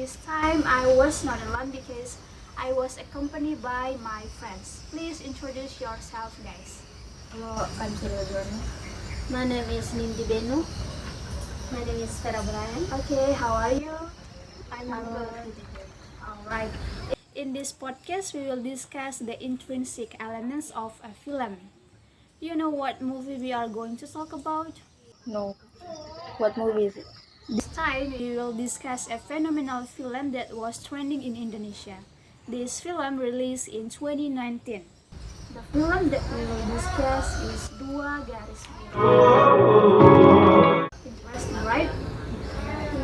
This time I was not alone because I was accompanied by my friends. Please introduce yourself, guys. Hello, I'm Serena. My name is Nindy. My name is Vera. Okay, how are you? I'm good. Alright. In this podcast, we will discuss the intrinsic elements of a film. You know what movie we are going to talk about? No. What movie is it? This time, we will discuss a phenomenal film that was trending in Indonesia. This film released in 2019. The film that we will discuss is Garis Biru. Interesting, right?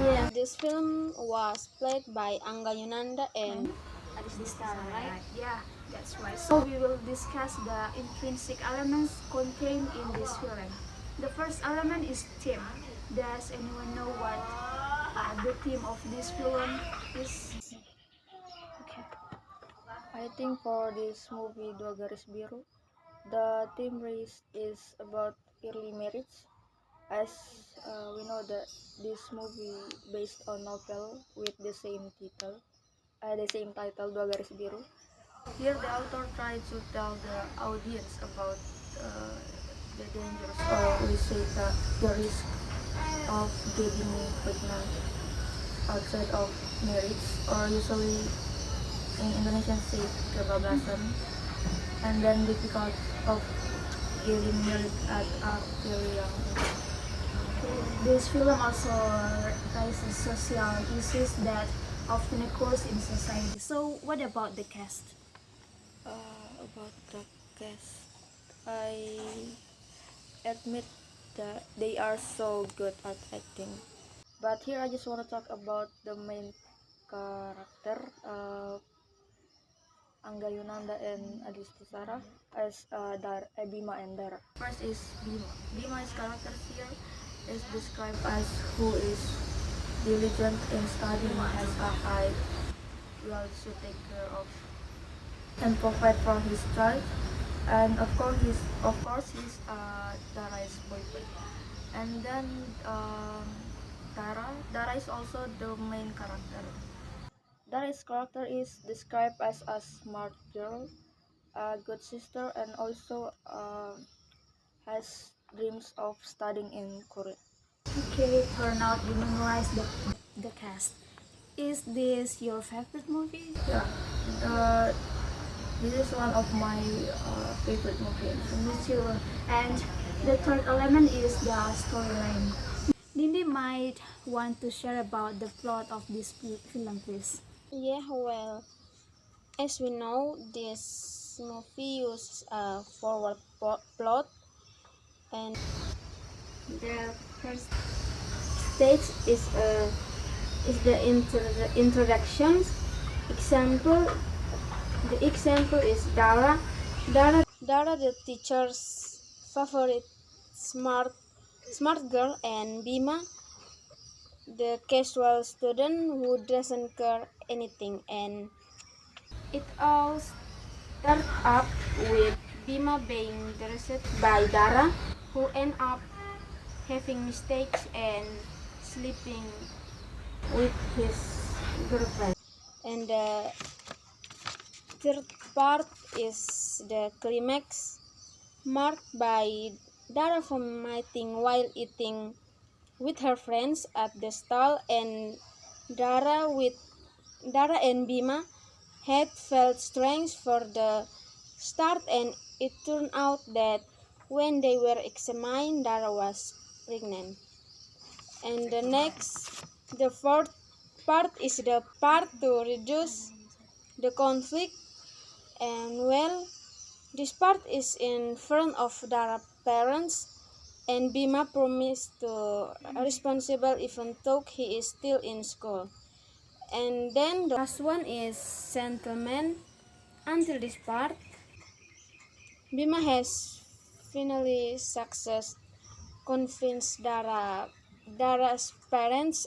Yes, this film was played by Angga Yunanda and Garis Biru, right? Yeah, that's right. So we will discuss the intrinsic elements contained in this film. The first element is theme. Does anyone know what the theme of this film is? Okay. I think for this movie Dua Garis Biru, the theme is about early marriage. As we know that this movie based on novel with the same title Dua Garis Biru. Here the author tried to tell the audience about the dangers, or we say the risk of getting pregnant outside of marriage, or usually in Indonesian say kebablasan, and then difficult of getting married at a very young age. This film also raises social issues that often occurs in society. So, what about the cast? About the cast, I admit that they are so good at acting. But here I just want to talk about the main character, Angga Yunanda and Adisti Sarah as Bima and Dara. First is Bima. Bima's character here is described as who is diligent in studying, has a high will to take care of and provide for his child, and of course he's Dara's boyfriend. And then Dara is also the main character. Dara's character is described as a smart girl, a good sister, and also has dreams of studying in Korea. Okay, turn out you memorize the cast. Is this your favorite movie? Yeah, this is one of my favorite movies. Me too. And the third element is the storyline. Nindy might want to share about the plot of this film, please. yeah, well, as we know, this movie uses a forward plot, and the first stage is the introduction. Example, the example is Dara, the teacher's favorite smart girl, and Bima, the casual student who doesn't care anything, and it all starts up with Bima being interested by Dara, who end up having mistakes and sleeping with his girlfriend. And the third part is the climax, marked by Dara vomiting while eating with her friends at the stall, and Dara with Dara and Bima had felt strange for the start, and it turned out that when they were examined, Dara was pregnant. And the fourth part is the part to reduce the conflict, and well, this part is in front of Dara parents, and Bima promised to responsible even though he is still in school. And then the last one is settlement. Until this part, Bima has finally success convinced Dara's parents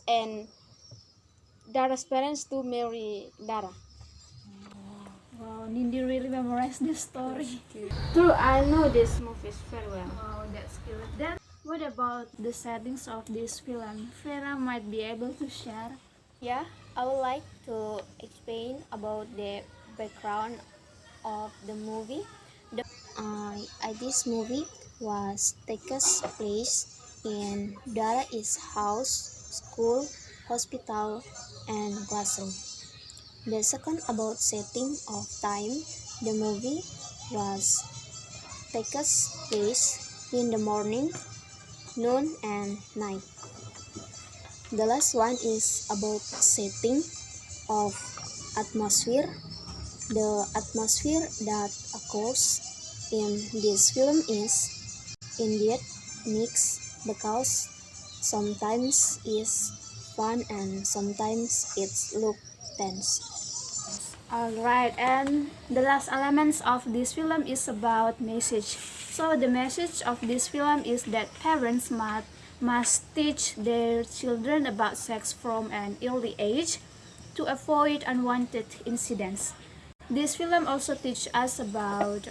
to marry Dara. Wow, Nindy really memorized the story. True, I know this movie very well. Wow, that's good. Then, what about the settings of this film? Vera might be able to share. Yeah, I would like to explain about the background of the movie. This movie was takes place in Dara's house, school, hospital, and classroom. The second about setting of time, the movie was takes place in the morning, noon, and night. The last one is about setting of atmosphere. The atmosphere that occurs in this film is indeed mixed because sometimes it's fun and sometimes it's look tense. Alright, and the last elements of this film is about message. So the message of this film is that parents must teach their children about sex from an early age to avoid unwanted incidents. This film also teaches us about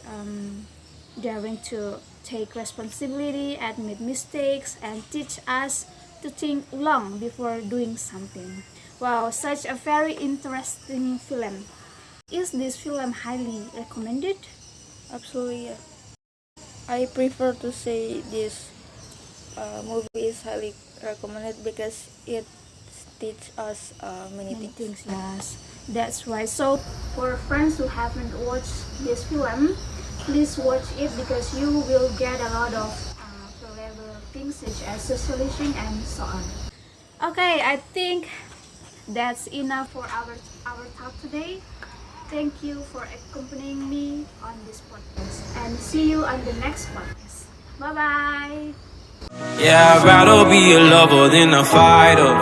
daring to take responsibility, admit mistakes, and teach us to think long before doing something. Wow, such a very interesting film. Is this film highly recommended? Absolutely, yeah. I prefer to say this movie is highly recommended because it teaches us many Many things. things, yes. That's right. So, for friends who haven't watched this film, please watch it because you will get a lot of valuable things such as socializing and so on. Okay, I think that's enough for our talk today. Thank you for accompanying me on this podcast and see you on the next podcast. Bye bye. Yeah, I'd rather be a lover than a fighter.